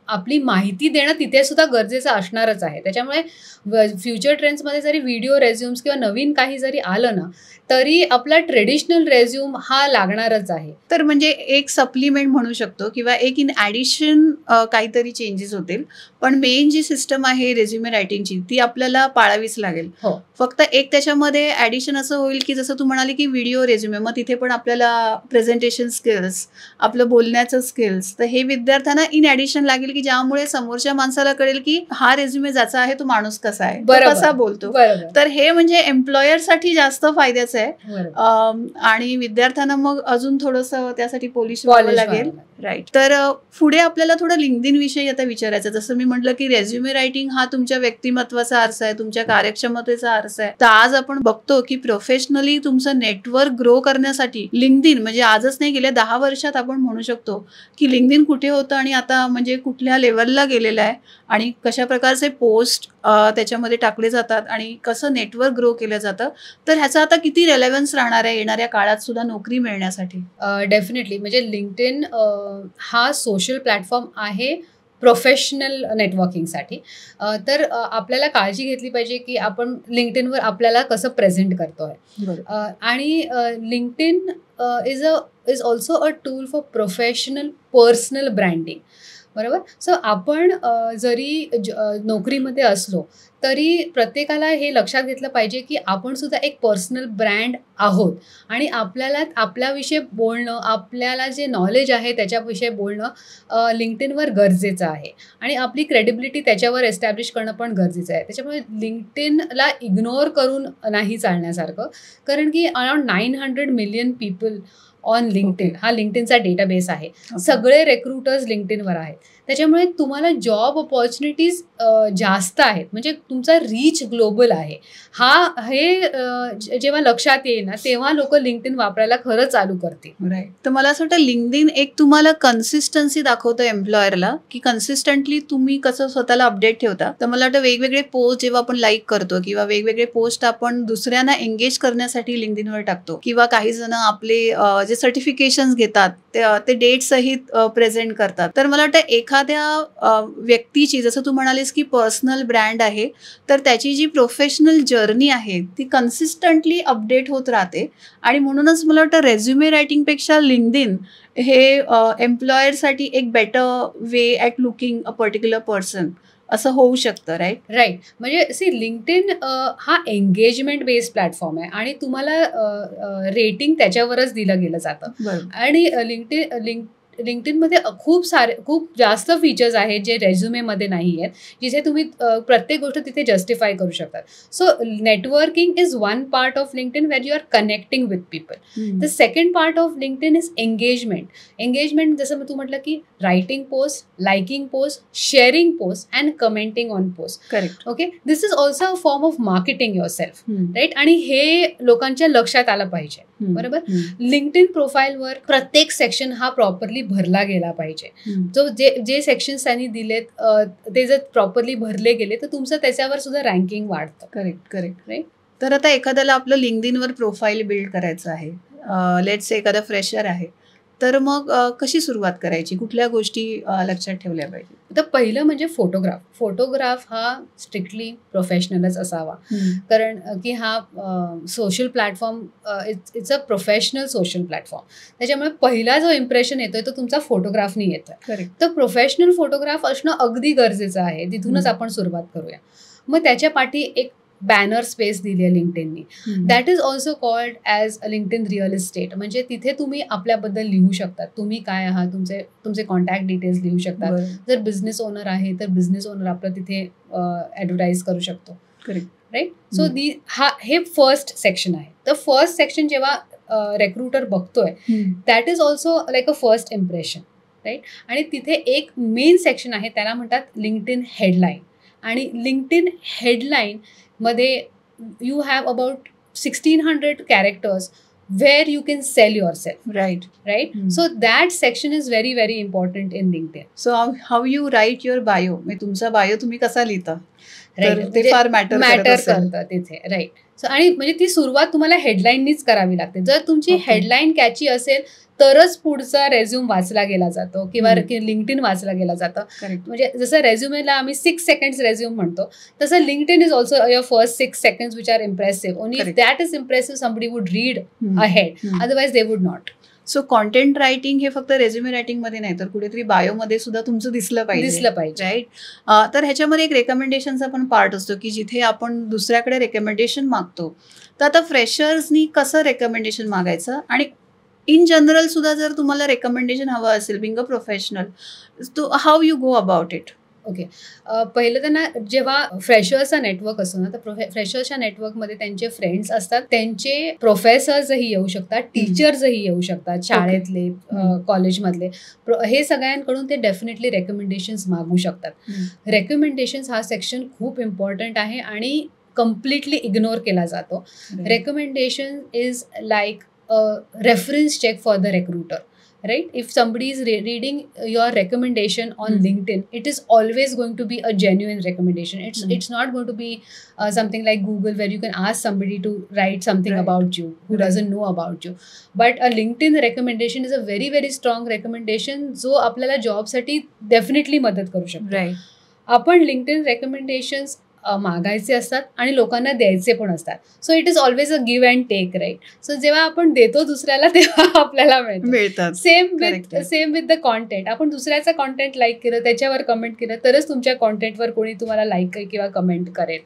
आपली माहिती देणं तिथे सुद्धा गरजेचं असणारच आहे. त्याच्यामुळे फ्युचर ट्रेंड्समध्ये जरी व्हिडिओ रेझ्युम्स किंवा नवीन काही जरी आलं ना तरी आपला ट्रेडिशनल रेझ्युम हा लागणारच आहे. तर म्हणजे एक सप्लिमेंट म्हणू शकतो किंवा एक इन ॲडिशन काहीतरी चेंजेस होतील, पण मेन जी सिस्टम आहे रेझ्युमे रायटिंगची ती आपल्याला पाळावीच लागेल. फक्त एक त्याच्यामध्ये ॲडिशन असं होईल की जसं तू म्हणाली की व्हिडिओ रेझ्युमे, मग तिथे पण आपल्याला प्रेझेंटेशन स्किल्स, आपलं बोलण्याचं स्किल्स, तर हे विद्यार्थ्यांना इन ॲडिशन लागेल की ज्यामुळे समोरच्या माणसाला कळेल की हा रेझ्युमे ज्याचा आहे तो माणूस कसा आहे, कसा बोलतो. तर हे म्हणजे एम्प्लॉयरसाठी जास्त फायद्याचं आहे आणि विद्यार्थ्यांना मग अजून थोडंसं त्यासाठी पॉलिश व्हावं लागेल. राईट. तर पुढे आपल्याला थोडं लिंक्डइन विषयी आता विचारायचं. जसं मी म्हटलं की रेझ्युमे रायटिंग हा तुमच्या व्यक्तिमत्वाचा आरसा आहे, तुमच्या कार्यक्षमतेचा आरसा आहे. तर आज आपण बघतो की प्रोफेशनली तुमचं नेटवर्क ग्रो करण्यासाठी लिंक्डइन म्हणजे आजच नाही, गेल्या 10 वर्षात आपण म्हणू शकतो की लिंक्डइन कुठे होतं आणि आता म्हणजे कुठल्या लेवलला गेलेलं आहे आणि कशा प्रकारचे पोस्ट त्याच्यामध्ये टाकले जातात आणि कसं नेटवर्क ग्रो केलं जातं. तर ह्याचा आता किती रेलेव्हन्स राहणार आहे येणाऱ्या काळात सुद्धा नोकरी मिळण्यासाठी? डेफिनेटली. म्हणजे लिंक्डइन हा सोशल प्लॅटफॉर्म आहे प्रोफेशनल नेटवर्किंगसाठी. तर आपल्याला काळजी घेतली पाहिजे की आपण लिंक्डइनवर आपल्याला कसं प्रेझेंट करतोय. आणि LinkedIn is also a tool for professional personal branding. बरोबर. सो आपण जरी नोकरीमध्ये असलो तरी प्रत्येकाला हे लक्षात घेतलं पाहिजे की आपण सुद्धा एक पर्सनल ब्रँड आहोत आणि आपल्याला आपल्याविषयी बोलणं, आपल्याला जे नॉलेज आहे त्याच्याविषयी बोलणं लिंक्डइनवर गरजेचं आहे आणि आपली क्रेडिबिलिटी त्याच्यावर एस्टॅब्लिश करणं पण गरजेचं आहे. त्याच्यामुळे लिंक्डइनला इग्नोर करून नाही चालण्यासारखं, कारण की around 900 million people on LinkedIn हा लिंक्डइनचा डेटाबेस आहे. सगळे रिक्रुटर्स लिंक्डइनवर आहेत. त्याच्यामुळे तुम्हाला जॉब ऑपॉर्च्युनिटीज जास्त आहेत, म्हणजे तुमचा रीच ग्लोबल आहे. हे जेव्हा लक्षात येईल ना तेव्हा लोक लिंक्डइन वापरायला खरं चालू करतील. राईट. तर मला असं वाटतं लिंक्डइन एक तुम्हाला कन्सिस्टन्सी दाखवतं एम्प्लॉयरला की कन्सिस्टंटली तुम्ही कसं स्वतःला अपडेट ठेवता. तर मला वाटतं वेगवेगळे पोस्ट जेव्हा आपण लाईक करतो किंवा वेगवेगळे पोस्ट आपण दुसऱ्यांना एंगेज करण्यासाठी लिंक्डइनवर टाकतो किंवा काही जण आपले जे सर्टिफिकेशन्स घेतात ते डेट सहित प्रेझेंट करतात. तर मला वाटतं एखाद्या व्यक्तीची, जसं तू म्हणालीस की पर्सनल ब्रँड आहे, तर त्याची जी प्रोफेशनल जर्नी आहे ती कन्सिस्टंटली अपडेट होत राहते आणि म्हणूनच मला वाटतं रेझ्युमे रायटिंगपेक्षा लिंक्डइन हे एम्प्लॉयरसाठी एक better way at looking a particular person असं होऊ शकतं. राईट. म्हणजे लिंक्डइन हा एंगेजमेंट बेस्ड प्लॅटफॉर्म आहे आणि तुम्हाला रेटिंग त्याच्यावरच दिलं गेलं जातं. आणि लिंक्डइनमध्ये खूप जास्त फीचर्स आहेत जे रेझ्युमेमध्ये नाही आहेत, जिथे तुम्ही प्रत्येक गोष्ट तिथे जस्टिफाय करू शकतात. So networking is one part of LinkedIn where you are connecting with people. The second part of LinkedIn is engagement. जसं तू म्हटलं की writing post, liking post, sharing post and commenting on post. Correct. Okay. This is also a form of marketing yourself. Right. आणि हे लोकांच्या लक्षात आलं पाहिजे. बरोबर. लिंक्डइन प्रोफाईलवर प्रत्येक सेक्शन हा प्रॉपरली भरला गेला पाहिजे. जे सेक्शन्स त्यांनी दिलेत ते जर प्रॉपरली भरले गेले तर तुमचं त्याच्यावर सुद्धा रँकिंग वाढतं. करेक्ट. राईट. तर आता एखाद्याला आपलं लिंक्डइनवर प्रोफाईल बिल्ड करायचं आहे, लेट्स से एखादा फ्रेशर आहे, तर मग कशी सुरुवात करायची, कुठल्या गोष्टी लक्षात ठेवल्या पाहिजे? तर पहिलं म्हणजे फोटोग्राफ हा स्ट्रिक्टली प्रोफेशनलच असावा, कारण की हा social platform it's a professional social platform. त्याच्यामुळे पहिला जो इम्प्रेशन येतोय तो तुमचा फोटोग्राफनी येतोय. करेक्ट. तर प्रोफेशनल फोटोग्राफ असणं अगदी गरजेचं आहे. तिथूनच आपण सुरुवात करूया. मग त्याच्या पाठी एक बॅनर स्पेस दिली आहे लिंक्डइननी. That is also called as a LinkedIn real estate. म्हणजे तिथे तुम्ही आपल्याबद्दल लिहू शकतात, तुम्ही काय आहात, तुमचे कॉन्टॅक्ट डिटेल्स लिहू शकतात. जर बिझनेस ओनर आहे तर बिझनेस ओनर आपलं तिथे ॲडव्हर्टाईज करू शकतो. करेक्ट. राईट. सो हे फर्स्ट सेक्शन आहे. तर फर्स्ट सेक्शन जेव्हा रेक्रुटर बघतोय that is also like a first impression. Right. आणि तिथे एक मेन सेक्शन आहे, त्याला म्हणतात लिंक्डइन हेडलाईन. आणि लिंक्डइन हेडलाईनमध्ये you have about 1600 characters where you can sell yourself. Right. So that section is very very important in LinkedIn. So how you write your bio, म्हणजे तुमचा बायो तुम्ही कसा लिहिता, तर ते फार मॅटर करतं तिथे. राईट. सो आणि म्हणजे ती सुरुवात तुम्हाला हेडलाईननीच करावी लागते. जर तुमची हेडलाईन कॅची असेल तरच पुढचा रेझ्यूम वाचला गेला जातो किंवा लिंक्डइन वाचला गेला जातं. म्हणजे जसं रेझ्युमेला आम्ही 6 seconds रेझ्यूम म्हणतो, तसं LinkedIn is also your first 6 seconds which are impressive. Only if that is impressive somebody would read ahead, otherwise they would not. So content writing हे फक्त रेझ्युमे रायटिंग मध्ये नाही तर कुठेतरी बायोमध्ये सुद्धा तुमचं दिसलं पाहिजे. राईट. तर ह्याच्यामध्ये एक रेकमेंडेशनचा पण पार्ट असतो की जिथे आपण दुसऱ्याकडे रेकमेंडेशन मागतो, तर आता फ्रेशर्सनी कसं रेकमेंडेशन मागायचं, आणि इन जनरल सुद्धा जर तुम्हाला रेकमेंडेशन हवं असेल बिंग अ प्रोफेशनल, तो how you go about it? Okay. पहिलं त्यांना जेव्हा फ्रेशर्सचा नेटवर्क असतो ना, तर फ्रेशर्सच्या नेटवर्कमध्ये त्यांचे फ्रेंड्स असतात, त्यांचे प्रोफेसर्सही येऊ शकतात, टीचर्सही येऊ शकतात, शाळेतले, कॉलेजमधले. हे सगळ्यांकडून ते डेफिनेटली रेकमेंडेशन्स मागू शकतात. रेकमेंडेशन्स हा सेक्शन खूप इम्पॉर्टंट आहे आणि कम्प्लिटली इग्नोर केला जातो. Recommendation is like reference check for the recruiter, right? If somebody is reading your recommendation on LinkedIn, it is always going to be a genuine recommendation. It's not going to be something like Google where you can ask somebody to write something about you who doesn't know about you. But a LinkedIn recommendation is a very very strong recommendation जो आपल्याला जॉबसाठी डेफिनेटली मदत करू शकतो. आपण LinkedIन रेकमेंडेशन्स मागायचे असतात आणि लोकांना द्यायचे पण असतात. So it is always a give and take, right. So जेव्हा आपण देतो दुसऱ्याला तेव्हा आपल्याला मिळतात. Same with the content. आपण दुसऱ्याचं कॉन्टेंट लाईक केलं, त्याच्यावर कमेंट केलं, तरच तुमच्या कॉन्टेंटवर कोणी तुम्हाला लाईक किंवा कमेंट करेल,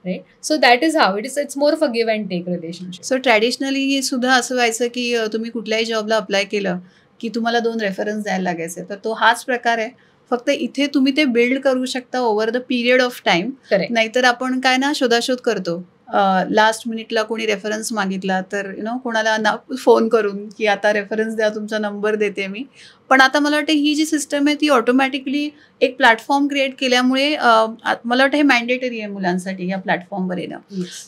right. So that is how it is. It's more of a give and take relationship. So traditionally सुद्धा असं व्हायचं की तुम्ही कुठल्याही जॉबला अप्लाय केलं की तुम्हाला 2 रेफरन्स द्यायला लागायचे, तर तो हाच प्रकार आहे. फक्त इथे तुम्ही ते बिल्ड करू शकता over the period of time. नाहीतर आपण काय ना शोधाशोध करतो, लास्ट मिनिटला कोणी रेफरन्स मागितला तर कोणाला फोन करून की आता रेफरन्स द्या, तुमचा नंबर देते मी. पण आता मला वाटतं ही जी सिस्टम आहे ती ऑटोमॅटिकली एक प्लॅटफॉर्म क्रिएट केल्यामुळे मला वाटतं हे मॅन्डेटरी आहे मुलांसाठी या प्लॅटफॉर्मवर येणं.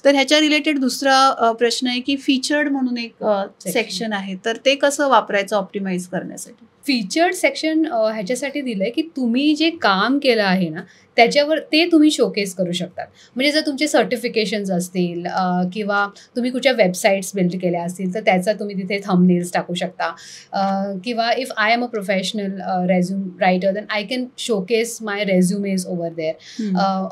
तर ह्याच्या रिलेटेड दुसरा प्रश्न आहे की फीचर्ड म्हणून एक सेक्शन आहे, तर ते कसं वापरायचं ऑप्टिमाइज करण्यासाठी? फीचर्ड सेक्शन ह्याच्यासाठी दिलंय की तुम्ही जे काम केलं आहे ना त्याच्यावर ते तुम्ही शोकेस करू शकतात. म्हणजे जर तुमचे सर्टिफिकेशन्स असतील किंवा तुम्ही कुठच्या वेबसाईट्स बिल्ड केल्या असतील तर त्याचा तुम्ही तिथे थंबनेल्स टाकू शकता. किंवा if I am a professional resume writer then I can showcase my resumes over there.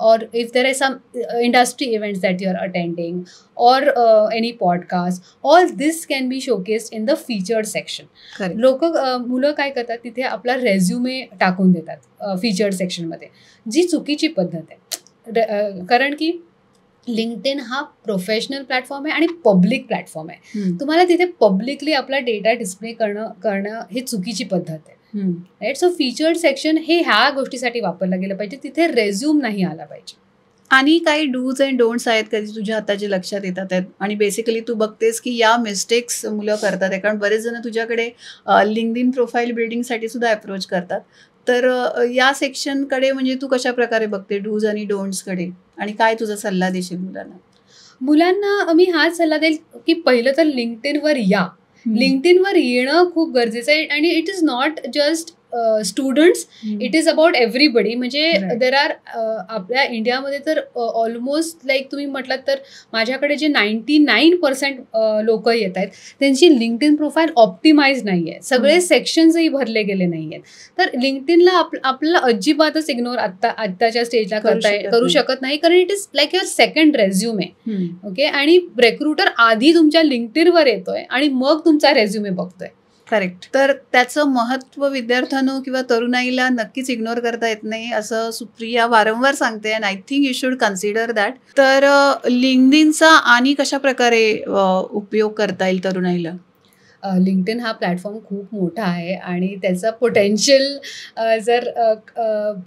और if there are some industry events that you are attending or any podcast, all this can be showcased in the featured section. मुलं काय करतात, तिथे आपला रेझ्युमे टाकून देतात फीचर्ड सेक्शनमध्ये, जी चुकीची पद्धत आहे. कारण की लिंक्डइन हा प्रोफेशनल प्लॅटफॉर्म आहे आणि पब्लिक प्लॅटफॉर्म आहे. तुम्हाला तिथे पब्लिकली आपला डेटा डिस्प्ले करणं ही चुकीची पद्धत आहे, राईट. सो फीचर्ड सेक्शन हे ह्या गोष्टीसाठी वापरलं गेलं पाहिजे, तिथे रेझ्यूम नाही आला पाहिजे. आणि काही डूज अँड डोंट्स आहेत कधी तुझ्या हाताचे लक्षात येतात आहेत, आणि बेसिकली तू बघतेस की या मिस्टेक्स मुलं करतात आहे, कारण बरेच जण तुझ्याकडे लिंक्डइन प्रोफाईल बिल्डिंगसाठी सुद्धा अप्रोच करतात. तर या सेक्शनकडे म्हणजे तू कशा प्रकारे बघते डूज आणि डोंट्सकडे, आणि काय तुझा सल्ला देशील मुलांना? मी हाच सल्ला देईल की पहिलं तर लिंक्डइनवर या. लिंक्डइनवर येणं खूप गरजेचं आहे. आणि it is not just students, it is about everybody. म्हणजे देर आर आपल्या इंडियामध्ये तर ऑलमोस्ट लाईक तुम्ही म्हटलात तर माझ्याकडे जे 99% लोक येत आहेत त्यांची लिंक्डइन प्रोफाईल ऑप्टिमाइज नाही आहे. सगळे सेक्शन्सही भरले गेले नाही आहेत. तर लिंक्डइनला आपल्याला अजिबातच इग्नोर आत्ताच्या स्टेजला करू शकत नाही, कारण it is like your second resume. Okay. आणि रिक्रुटर आधी तुमच्या लिंक्डइनवर येतोय आणि मग तुमचा रेझ्युमे बघतोय. करेक्ट. तर त्याचं महत्त्व विद्यार्थ्यांनो किंवा तरुणाईला नक्कीच इग्नोर करता येत नाही असं सुप्रिया वारंवार सांगते, and I think you should consider that. तर लिंक्डइनचा आणि कशा प्रकारे उपयोग करता येईल तरुणाईला? लिंक्डइन हा प्लॅटफॉर्म खूप मोठा आहे आणि त्याचा पोटेन्शियल जर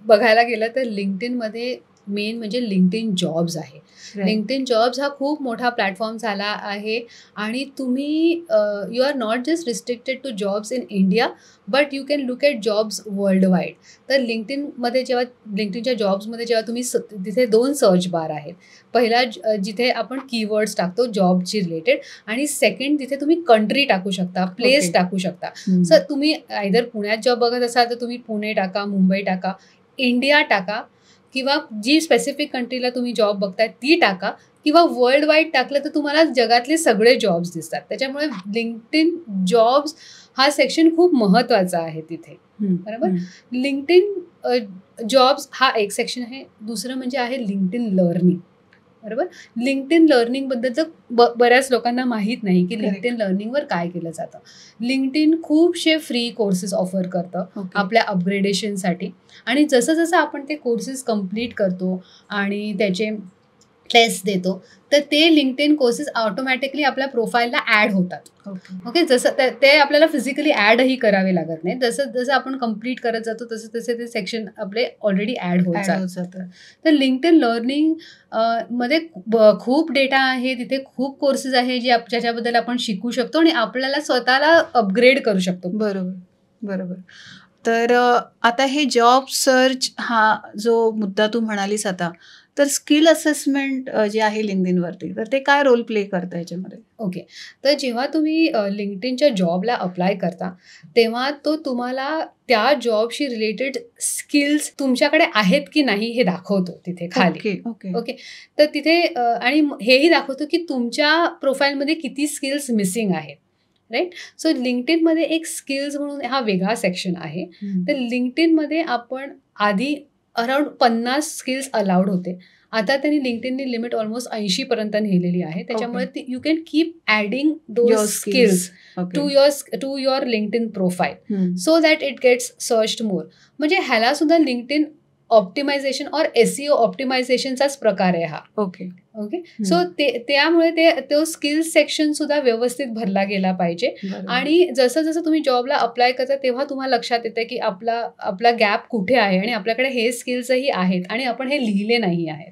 बघायला गेलं तर लिंक्डइनमध्ये मेन म्हणजे लिंक्डइन जॉब्स आहे. लिंक्डइन जॉब्स हा खूप मोठा प्लॅटफॉर्म झाला आहे आणि तुम्ही you are not just restricted to jobs in India, but you can look at jobs worldwide. तर लिंक्डइनच्या जॉब्समध्ये जेव्हा तुम्ही तिथे 2 सर्च बार आहेत. पहिला जिथे आपण कीवर्ड्स टाकतो जॉबची रिलेटेड, आणि सेकंड तिथे तुम्ही कंट्री टाकू शकता, प्लेस Okay. टाकू शकता. सर तुम्ही आयदर पुण्यात जॉब बघत असाल तर तुम्ही पुणे टाका, मुंबई टाका, इंडिया टाका, किंवा जी स्पेसिफिक कंट्रीला तुम्ही जॉब बघताय ती टाका, किंवा वर्ल्ड वाईड टाकलं तर तुम्हाला जगातले सगळे जॉब्स दिसतात. त्याच्यामुळे लिंक्डइन जॉब्स हा सेक्शन खूप महत्त्वाचा आहे तिथे. बरोबर. लिंक्डइन जॉब्स हा एक सेक्शन आहे. दुसरं म्हणजे आहे लिंक्डइन लर्निंग. बरोबर. लिंक्डइन लर्निंगबद्दल बऱ्याच लोकांना माहीत नाही की लिंक्डइन लर्निंगवर काय केलं जातं. लिंक्डइन खूपशे फ्री कोर्सेस ऑफर करतं आपल्या अपग्रेडेशनसाठी, आणि जसं जसं आपण ते कोर्सेस कंप्लीट करतो आणि त्याचे टेस्ट देतो तर ते लिंक्डइन कोर्सेस ऑटोमॅटिकली आपल्या प्रोफाईलला ॲड होतात. ओके. जसं ते आपल्याला फिजिकली ॲडही करावे लागत नाही. जसं जसं आपण कंप्लीट करत जातो तसं तसे ते सेक्शन आपले ऑलरेडी ॲड होत जातं. तर लिंक्डइन लर्निंग मध्ये खूप डेटा आहे, तिथे खूप कोर्सेस आहे ज्याच्याबद्दल आपण शिकू शकतो आणि आपल्याला स्वतःला अपग्रेड करू शकतो. बरोबर. तर आता हे जॉब सर्च हा जो मुद्दा तू म्हणालीस आता, तर स्किल असेसमेंट जे आहे लिंक्डइनवरती, तर ते काय रोल प्ले करतं याच्यामध्ये? ओके. तर जेव्हा तुम्ही लिंक्डइनच्या जॉबला अप्लाय करता तेव्हा तो तुम्हाला त्या जॉबशी रिलेटेड स्किल्स तुमच्याकडे आहेत की नाही हे दाखवतो तिथे खाली. ओके. तर तिथे आणि हेही दाखवतो की तुमच्या प्रोफाईलमध्ये किती स्किल्स मिसिंग आहेत. राईट. सो लिंक्डइनमध्ये एक स्किल्स म्हणून हा वेगळा सेक्शन आहे. तर लिंक्डइनमध्ये आपण आधी अराउंड 50 स्किल्स अलाउड होते. आता त्यांनी लिंक्डइननी लिमिट ऑलमोस्ट 80 पर्यंत नेलेली आहे. त्याच्यामुळे you can keep adding those skills to your LinkedIn profile so that it gets searched more. म्हणजे ह्याला सुद्धा लिंक्डइन ऑप्टिमायझेशन और SEO ऑप्टिमायझेशनचाच प्रकार आहे हा. ओके. सो त्यामुळे तो स्किल्स सेक्शन सुद्धा व्यवस्थित भरला गेला पाहिजे. आणि जसं जसं तुम्ही जॉबला अप्लाय करता तेव्हा तुम्हाला लक्षात येतं की आपला गॅप कुठे आहे आणि आपल्याकडे हे स्किल्सही आहेत आणि आपण हे लिहिले नाही आहेत.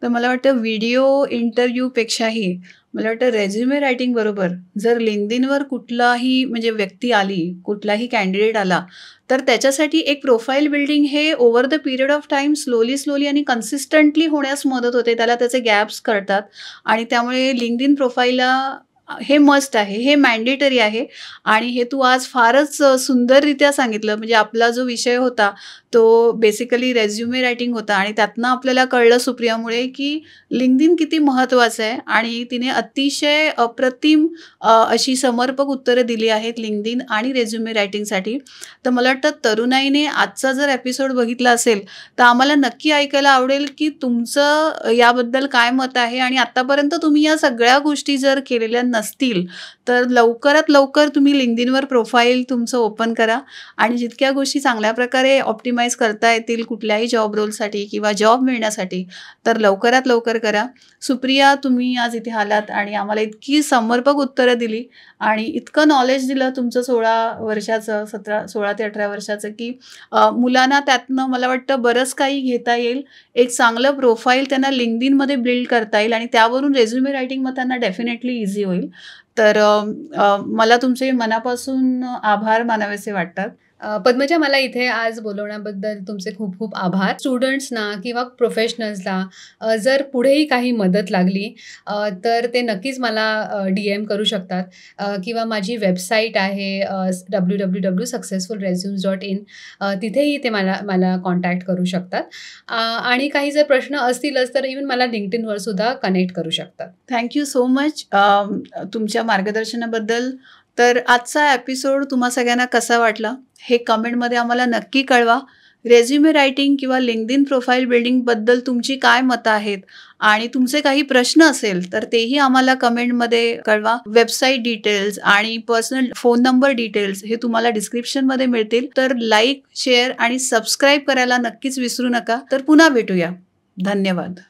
तर मला वाटतं व्हिडिओ इंटरव्ह्यूपेक्षाही मला वाटतं रेझ्युमे रायटिंग बरोबर जर लिंक्डइनवर कुठलाही म्हणजे व्यक्ती आली, कुठलाही कॅन्डिडेट आला, तर त्याच्यासाठी एक प्रोफाईल बिल्डिंग हे over the period of time slowly आणि कन्सिस्टंटली होण्यास मदत होते. त्याला त्याचे गॅप्स कळतात आणि त्यामुळे लिंक्डइन प्रोफाईलला हे मस्ट आहे, हे मॅन्डेटरी आहे. आणि हे तू आज फारच सुंदररित्या सांगितलं. म्हणजे आपला जो विषय होता तो बेसिकली रेझ्युमे रायटिंग होता आणि त्यातनं आपल्याला कळलं सुप्रियामुळे की लिंक्डइन किती महत्त्वाचं आहे आणि तिने अतिशय अप्रतिम अशी समर्पक उत्तरं दिली आहेत लिंक्डइन आणि रेझ्युमे रायटिंगसाठी. तर मला वाटतं तरुणाईने आजचा जर एपिसोड बघितला असेल तर आम्हाला नक्की ऐकायला आवडेल की तुमचं याबद्दल काय मत आहे आणि आत्तापर्यंत तुम्ही या सगळ्या गोष्टी जर केलेल्या नसतील तर लवकरात लवकर तुम्ही लिंक्डइनवर प्रोफाईल तुमचं ओपन करा आणि जितक्या गोष्टी चांगल्या प्रकारे ऑप्टिमाइज करता येतील कुठल्याही जॉब रोलसाठी किंवा जॉब मिळण्यासाठी तर लवकरात लवकर करा. सुप्रिया, तुम्ही आज इथे आलात आणि आम्हाला इतकी समर्पक उत्तरं दिली आणि इतकं नॉलेज दिलं तुमचं 16 ते 18 वर्षाचं की मुलांना त्यातनं मला वाटतं बरंच काही घेता येईल. एक चांगलं प्रोफाईल त्यांना लिंक्डइनमध्ये बिल्ड करता येईल आणि त्यावरून रेझ्युमे रायटिंग मग त्यांना डेफिनेटली इझी होईल. तर मला तुमचे मनापासून आभार मानावेसे वाटतात. पद्मजा, मला इथे आज बोलवण्याबद्दल तुमचे खूप खूप आभार. स्टुडंट्सना किंवा प्रोफेशनल्सला जर पुढेही काही मदत लागली तर ते नक्कीच मला DM करू शकतात किंवा माझी वेबसाईट आहे www.successfulresumes.in. तिथेही ते मला कॉन्टॅक्ट करू शकतात आणि काही जर प्रश्न असतीलच तर इव्हन मला लिंक्डइनवर सुद्धा कनेक्ट करू शकतात. थँक्यू सो मच तुमच्या मार्गदर्शनाबद्दल. तर आजचा एपिसोड तुम्हा सगळ्यांना कसा वाटला हे कमेंटमध्ये आम्हाला नक्की कळवा. रेझ्युमे रायटिंग किंवा लिंक्डइन प्रोफाईल बिल्डिंगबद्दल तुमची काय मतं आहेत आणि तुमचे काही प्रश्न असेल तर तेही आम्हाला कमेंटमध्ये कळवा. वेबसाईट डिटेल्स आणि पर्सनल फोन नंबर डिटेल्स हे तुम्हाला डिस्क्रिप्शनमध्ये मिळतील. तर लाईक, शेअर आणि सबस्क्राईब करायला नक्कीच विसरू नका. तर पुन्हा भेटूया. धन्यवाद.